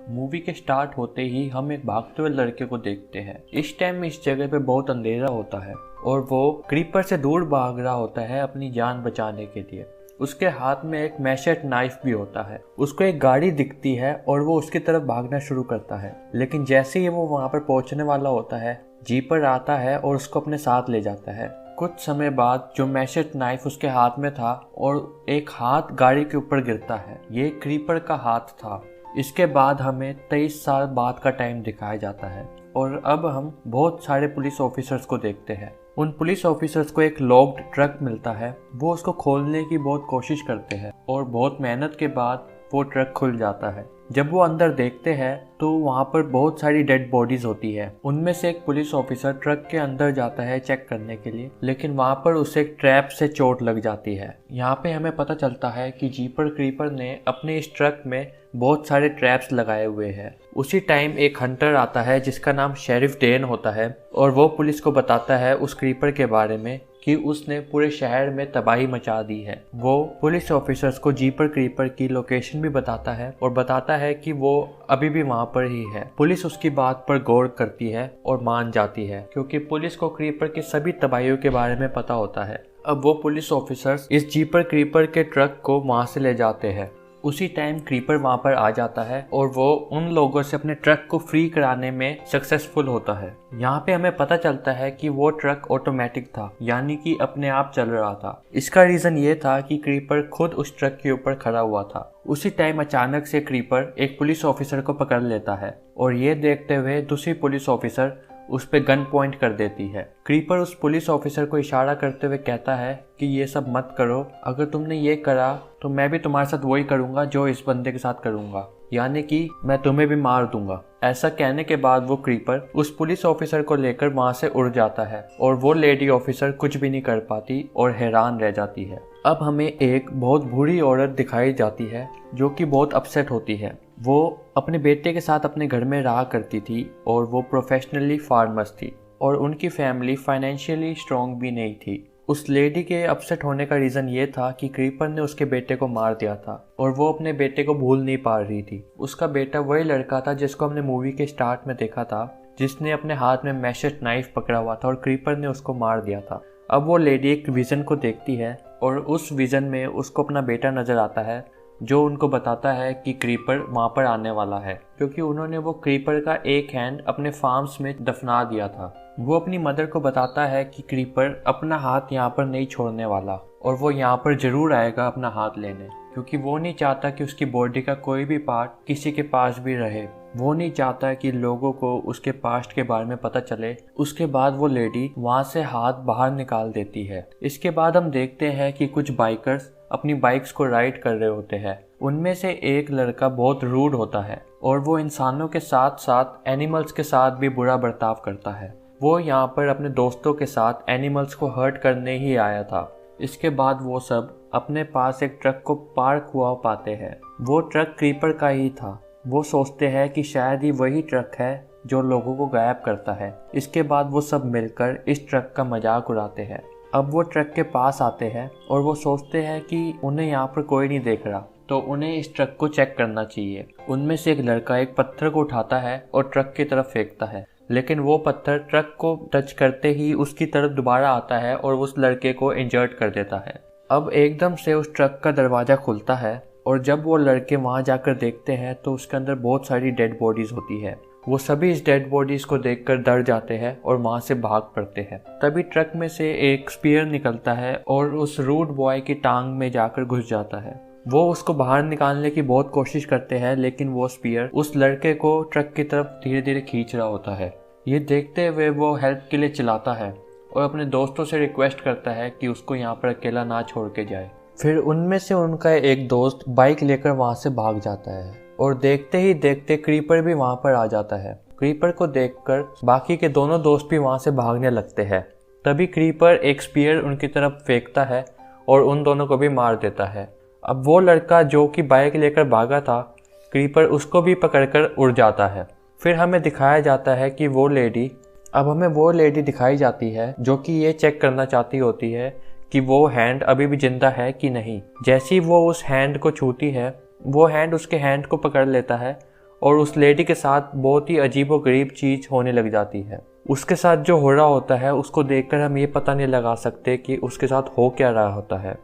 Movie के start होते ही हम एक भागते हुए लड़के को देखते हैं। इस टाइम इस जगह पे बहुत अंधेरा होता है और वो क्रीपर से दूर भाग रहा होता है अपनी जान बचाने के लिए। उसके हाथ में एक मैशेट नाइफ भी होता है। उसको एक गाड़ी दिखती है और वो उसकी तरफ भागना शुरू करता है, लेकिन जैसे ही वो वहां पर पहुंचने वाला होता है, जीपर आता है और उसको अपने साथ ले जाता है। कुछ समय बाद जो मैशेट नाइफ उसके हाथ में था और एक हाथ गाड़ी के ऊपर गिरता है, ये क्रीपर का हाथ था। इसके बाद हमें 23 साल बाद का टाइम दिखाया जाता है और अब हम बहुत सारे पुलिस ऑफिसर्स को देखते हैं। उन पुलिस ऑफिसर्स को एक लॉक्ड ट्रक मिलता है। वो उसको खोलने की बहुत कोशिश करते हैं और बहुत मेहनत के बाद वो ट्रक खुल जाता है। जब वो अंदर देखते हैं तो वहाँ पर बहुत सारी डेड बॉडीज होती है। उनमें से एक पुलिस ऑफिसर ट्रक के अंदर जाता है चेक करने के लिए, लेकिन वहाँ पर उसे एक ट्रैप से चोट लग जाती है। यहाँ पे हमें पता चलता है कि जीपर क्रीपर ने अपने इस ट्रक में बहुत सारे ट्रैप्स लगाए हुए हैं। उसी टाइम एक हंटर आता है जिसका नाम शेरिफ डेन होता है और वो पुलिस को बताता है उस क्रीपर के बारे में कि उसने पूरे शहर में तबाही मचा दी है। वो पुलिस ऑफिसर्स को जीपर क्रीपर की लोकेशन भी बताता है और बताता है कि वो अभी भी वहां पर ही है। पुलिस उसकी बात पर गौर करती है और मान जाती है, क्योंकि पुलिस को क्रीपर की सभी तबाहियों के बारे में पता होता है। अब वो पुलिस ऑफिसर्स इस जीपर क्रीपर के ट्रक को वहां से ले जाते हैं। उसी टाइम क्रीपर वहां पर आ जाता है और वो उन लोगों से अपने ट्रक को फ्री कराने में सक्सेसफुल होता है। यहाँ पे हमें पता चलता है कि वो ट्रक ऑटोमेटिक था, यानी कि अपने आप चल रहा था। इसका रीजन ये था कि क्रीपर खुद उस ट्रक के ऊपर खड़ा हुआ था। उसी टाइम अचानक से क्रीपर एक पुलिस ऑफिसर को पकड़ लेता है और ये देखते हुए दूसरी पुलिस ऑफिसर उस पे गन पॉइंट कर देती है। क्रीपर उस पुलिस ऑफिसर को इशारा करते हुए कहता है कि ये सब मत करो, अगर तुमने ये करा तो मैं भी तुम्हारे साथ वही करूंगा जो इस बंदे के साथ करूंगा, यानी कि मैं तुम्हें भी मार दूंगा। ऐसा कहने के बाद वो क्रीपर उस पुलिस ऑफिसर को लेकर वहां से उड़ जाता है और वो लेडी ऑफिसर कुछ भी नहीं कर पाती और हैरान रह जाती है। अब हमें एक बहुत बुरी औरत दिखाई जाती है जो कि बहुत अपसेट होती है। वो अपने बेटे के साथ अपने घर में रहा करती थी और वो प्रोफेशनली फार्मर्स थी और उनकी फैमिली फाइनेंशियली स्ट्रॉन्ग भी नहीं थी। उस लेडी के अपसेट होने का रीज़न ये था कि क्रीपर ने उसके बेटे को मार दिया था और वो अपने बेटे को भूल नहीं पा रही थी। उसका बेटा वही लड़का था जिसको हमने मूवी के स्टार्ट में देखा था, जिसने अपने हाथ में मैशेट नाइफ पकड़ा हुआ था और क्रीपर ने उसको मार दिया था। अब वो लेडी एक विज़न को देखती है और उस विज़न में उसको अपना बेटा नज़र आता है जो उनको बताता है कि क्रीपर वहाँ पर आने वाला है, क्योंकि उन्होंने वो क्रीपर का एक हैंड अपने फार्म्स में दफना दिया था। वो अपनी मदर को बताता है कि क्रीपर अपना हाथ यहाँ पर नहीं छोड़ने वाला और वो यहाँ पर जरूर आएगा अपना हाथ लेने, क्योंकि वो नहीं चाहता कि उसकी बॉडी का कोई भी पार्ट किसी के पास भी रहे। वो नहीं चाहता कि लोगों को उसके पास्ट के बारे में पता चले। उसके बाद वो लेडी वहाँ से हाथ बाहर निकाल देती है। इसके बाद हम देखते हैं कि कुछ बाइकर्स अपनी बाइक्स को राइड कर रहे होते हैं। उनमें से एक लड़का बहुत रूड होता है और वो इंसानों के साथ साथ एनिमल्स के साथ भी बुरा बर्ताव करता है। वो यहाँ पर अपने दोस्तों के साथ एनिमल्स को हर्ट करने ही आया था। इसके बाद वो सब अपने पास एक ट्रक को पार्क हुआ पाते हैं। वो ट्रक क्रीपर का ही था। वो सोचते हैं कि शायद ही वही ट्रक है जो लोगों को गायब करता है। इसके बाद वो सब मिलकर इस ट्रक का मजाक उड़ाते हैं। अब वो ट्रक के पास आते हैं और वो सोचते हैं कि उन्हें यहाँ पर कोई नहीं देख रहा, तो उन्हें इस ट्रक को चेक करना चाहिए। उनमें से एक लड़का एक पत्थर को उठाता है और ट्रक की तरफ फेंकता है, लेकिन वो पत्थर ट्रक को टच करते ही उसकी तरफ दोबारा आता है और उस लड़के को इंजर्ड कर देता है। अब एकदम से उस ट्रक का दरवाज़ा खुलता है और जब वो लड़के वहाँ जाकर देखते हैं तो उसके अंदर बहुत सारी डेड बॉडीज होती है। वो सभी इस डेड बॉडीज को देखकर डर जाते हैं और वहाँ से भाग पड़ते हैं। तभी ट्रक में से एक स्पीयर निकलता है और उस रूड बॉय की टांग में जाकर घुस जाता है। वो उसको बाहर निकालने की बहुत कोशिश करते हैं, लेकिन वो स्पीयर उस लड़के को ट्रक की तरफ धीरे धीरे खींच रहा होता है। ये देखते हुए वो हेल्प के लिए चिल्लाता है और अपने दोस्तों से रिक्वेस्ट करता है कि उसको यहाँ पर अकेला ना छोड़ के जाए। फिर उनमें से उनका एक दोस्त बाइक लेकर वहाँ से भाग जाता है और देखते ही देखते क्रीपर भी वहाँ पर आ जाता है। क्रीपर को देखकर बाकी के दोनों दोस्त भी वहाँ से भागने लगते हैं। तभी क्रीपर एक स्पीयर उनकी तरफ फेंकता है और उन दोनों को भी मार देता है। अब वो लड़का जो कि बाइक लेकर भागा था, क्रीपर उसको भी पकड़कर उड़ जाता है। फिर हमें दिखाया जाता है कि वो लेडी दिखाई जाती है जो कि ये चेक करना चाहती होती है कि वो हैंड अभी भी जिंदा है कि नहीं। जैसे ही वो उस हैंड को छूती है, वो हैंड उसके हैंड को पकड़ लेता है और उस लेडी के साथ बहुत ही अजीबोगरीब चीज होने लग जाती है। उसके साथ जो हो रहा होता है उसको देखकर हम ये पता नहीं लगा सकते कि उसके साथ हो क्या रहा होता है।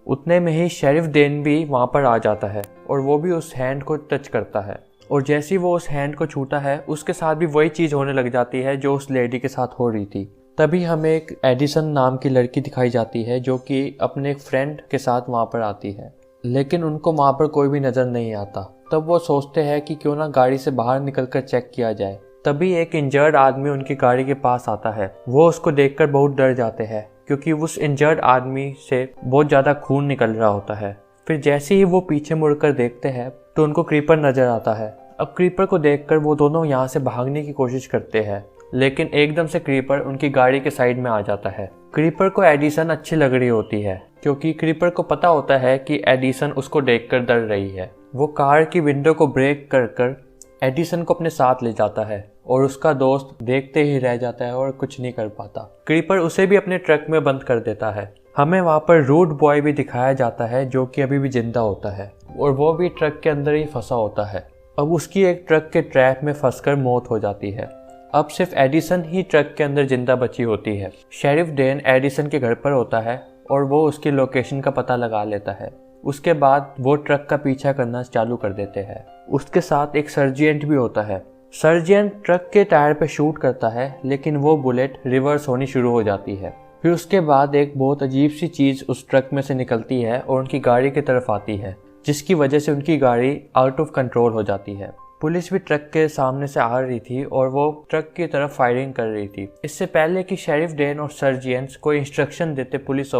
उतने में ही शेरिफ डेन भी वहाँ पर आ जाता है और वो भी उस हैंड को टच करता है, और जैसे ही वो उस हैंड को छूता है उसके साथ भी वही चीज़ होने लग जाती है जो उस लेडी के साथ हो रही थी। तभी हमें एक एडिसन नाम की लड़की दिखाई जाती है जो कि अपने एक फ्रेंड के साथ वहाँ पर आती है, लेकिन उनको वहाँ पर कोई भी नज़र नहीं आता। तब वो सोचते हैं कि क्यों ना गाड़ी से बाहर निकलकर चेक किया जाए। तभी एक इंजर्ड आदमी उनकी गाड़ी के पास आता है। वो उसको देखकर बहुत डर जाते हैं क्योंकि उस इंजर्ड आदमी से बहुत ज़्यादा खून निकल रहा होता है। फिर जैसे ही वो पीछे मुड़कर देखते हैं तो उनको क्रीपर नज़र आता है। अब क्रीपर को देखकर वो दोनों यहाँ से भागने की कोशिश करते हैं, लेकिन एकदम से क्रीपर उनकी गाड़ी के साइड में आ जाता है। क्रीपर को एडिसन अच्छी लग रही होती है क्योंकि क्रीपर को पता होता है कि एडिसन उसको देखकर डर रही है। वो कार की विंडो को ब्रेक कर एडिसन को अपने साथ ले जाता है और उसका दोस्त देखते ही रह जाता है और कुछ नहीं कर पाता। क्रीपर उसे भी अपने ट्रक में बंद कर देता है। हमें वहाँ पर रूड बॉय भी दिखाया जाता है जो कि अभी भी जिंदा होता है और वो भी ट्रक के अंदर ही फंसा होता है। अब उसकी एक ट्रक के ट्रैप में फंसकर मौत हो जाती है। अब सिर्फ एडिसन ही ट्रक के अंदर जिंदा बची होती है। शेरिफ डेन एडिसन के घर पर होता है और वो उसकी लोकेशन का पता लगा लेता है। उसके बाद वो ट्रक का पीछा करना चालू कर देते हैं। उसके साथ एक सर्जिएंट भी होता है। सर्जिएंट ट्रक के टायर पे शूट करता है, लेकिन वो बुलेट रिवर्स होनी शुरू हो जाती है। फिर उसके बाद एक बहुत अजीब सी चीज़ उस ट्रक में से निकलती है और उनकी गाड़ी की तरफ आती है, जिसकी वजह से उनकी गाड़ी आउट ऑफ कंट्रोल हो जाती है। पुलिस भी ट्रक के सामने से आ रही थी और वो ट्रक की तरफ फायरिंग कर रही थी। इससे पहले कि शेरिफ डेन और सर्जिएंट्स को इंस्ट्रक्शन देते पुलिस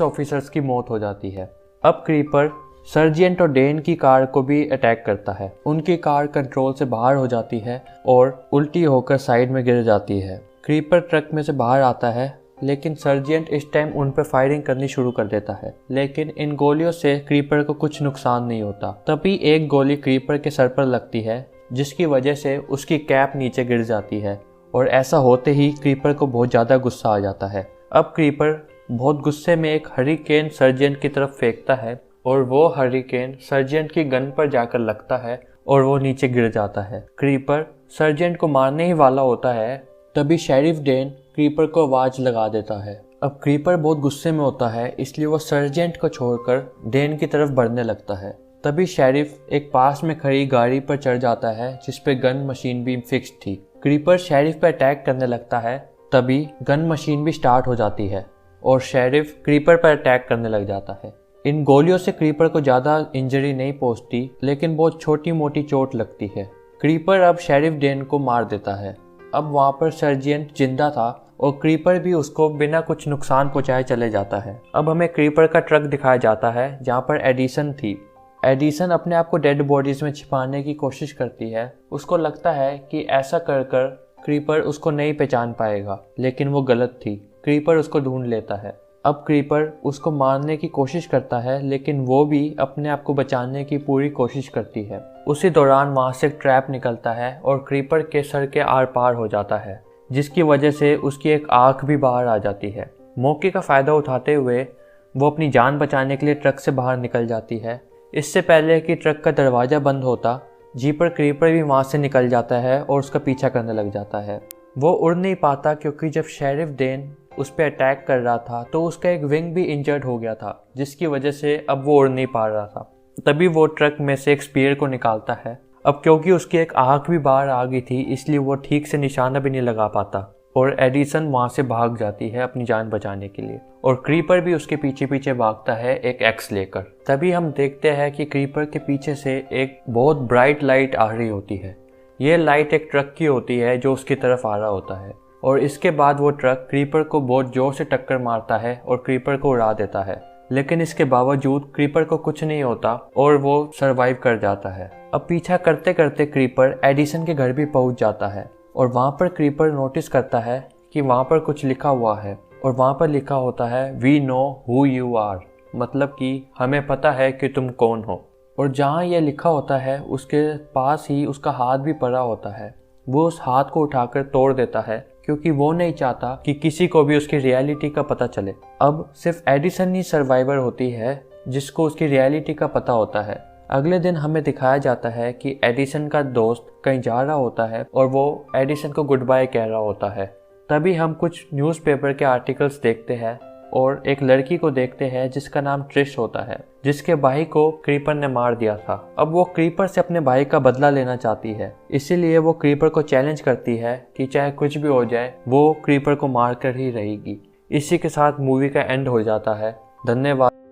ऑफिसर्स की मौत हो जाती है। अब क्रीपर सर्जिएंट और डेन की कार को भी अटैक करता है। उनकी कार कंट्रोल से बाहर हो जाती है और उल्टी होकर साइड में गिर जाती है। क्रीपर ट्रक में से बाहर आता है, लेकिन सर्जिएंट इस टाइम उन पर फायरिंग करनी शुरू कर देता है, लेकिन इन गोलियों से क्रीपर को कुछ नुकसान नहीं होता। तभी एक गोली क्रीपर के सर पर लगती है, जिसकी वजह से उसकी कैप नीचे गिर जाती है, और ऐसा होते ही क्रीपर को बहुत ज़्यादा गुस्सा आ जाता है। अब क्रीपर बहुत गुस्से में एक हरिकेन सर्जिएंट की तरफ फेंकता है और वो हरिकेन सर्जिएंट की गन पर जाकर लगता है और वो नीचे गिर जाता है। क्रीपर सर्जिएंट को मारने ही वाला होता है, तभी शेरिफ डेन क्रीपर को आवाज लगा देता है। अब क्रीपर बहुत गुस्से में होता है, इसलिए वो सर्जेंट को छोड़कर डेन की तरफ बढ़ने लगता है। तभी शेरिफ एक पास में खड़ी गाड़ी पर चढ़ जाता है जिसपे गन मशीन भी फिक्स थी। क्रीपर शेरिफ पर अटैक करने लगता है, तभी गन मशीन भी स्टार्ट हो जाती है और शेरिफ क्रीपर पर अटैक करने लग जाता है। इन गोलियों से क्रीपर को ज़्यादा इंजरी नहीं पहुंचती, लेकिन बहुत छोटी मोटी चोट लगती है। क्रीपर अब शेरिफ डेन को मार देता है। अब वहाँ पर सर्जिएंट जिंदा था और क्रीपर भी उसको बिना कुछ नुकसान पहुंचाए चले जाता है। अब हमें क्रीपर का ट्रक दिखाया जाता है जहाँ पर एडिसन थी। एडिसन अपने आप को डेड बॉडीज में छिपाने की कोशिश करती है। उसको लगता है कि ऐसा कर कर क्रीपर उसको नहीं पहचान पाएगा, लेकिन वो गलत थी। क्रीपर उसको ढूंढ लेता है। अब क्रीपर उसको मारने की कोशिश करता है, लेकिन वो भी अपने आप को बचाने की पूरी कोशिश करती है। उसी दौरान वहाँ से ट्रैप निकलता है और क्रीपर के सर के आर पार हो जाता है, जिसकी वजह से उसकी एक आँख भी बाहर आ जाती है। मौके का फ़ायदा उठाते हुए वो अपनी जान बचाने के लिए ट्रक से बाहर निकल जाती है। इससे पहले कि ट्रक का दरवाज़ा बंद होता, जी पर क्रीपर भी वहाँ से निकल जाता है और उसका पीछा करने लग जाता है। वो उड़ नहीं पाता क्योंकि जब शेरिफ डेन उस पर अटैक कर रहा था तो उसका एक विंग भी इंजर्ड हो गया था, जिसकी वजह से अब वो उड़ नहीं पा रहा था। तभी वो ट्रक में से एक स्पीयर को निकालता है। अब क्योंकि उसकी एक आँख भी बाहर आ गई थी, इसलिए वो ठीक से निशाना भी नहीं लगा पाता और एडिसन वहाँ से भाग जाती है अपनी जान बचाने के लिए, और क्रीपर भी उसके पीछे पीछे भागता है एक एक्स लेकर। तभी हम देखते हैं कि क्रीपर के पीछे से एक बहुत ब्राइट लाइट आ रही होती है। ये लाइट एक ट्रक की होती है जो उसकी तरफ आ रहा होता है, और इसके बाद वो ट्रक क्रीपर को बहुत जोर से टक्कर मारता है और क्रीपर को उड़ा देता है। लेकिन इसके बावजूद क्रीपर को कुछ नहीं होता और वो सरवाइव कर जाता है। अब पीछा करते करते क्रीपर एडिसन के घर भी पहुंच जाता है और वहाँ पर क्रीपर नोटिस करता है कि वहाँ पर कुछ लिखा हुआ है, और वहाँ पर लिखा होता है we know who you are, मतलब कि हमें पता है कि तुम कौन हो। और जहाँ यह लिखा होता है उसके पास ही उसका हाथ भी पड़ा होता है। वो उस हाथ को उठाकर तोड़ देता है क्योंकि वो नहीं चाहता कि किसी को भी उसकी रियलिटी का पता चले। अब सिर्फ एडिसन ही सर्वाइवर होती है जिसको उसकी रियलिटी का पता होता है। अगले दिन हमें दिखाया जाता है कि एडिसन का दोस्त कहीं जा रहा होता है और वो एडिसन को गुड बाय कह रहा होता है। तभी हम कुछ न्यूज़पेपर के आर्टिकल्स देखते हैं और एक लड़की को देखते हैं जिसका नाम ट्रिश होता है, जिसके भाई को क्रीपर ने मार दिया था। अब वो क्रीपर से अपने भाई का बदला लेना चाहती है, इसीलिए वो क्रीपर को चैलेंज करती है कि चाहे कुछ भी हो जाए वो क्रीपर को मार कर ही रहेगी। इसी के साथ मूवी का एंड हो जाता है। धन्यवाद।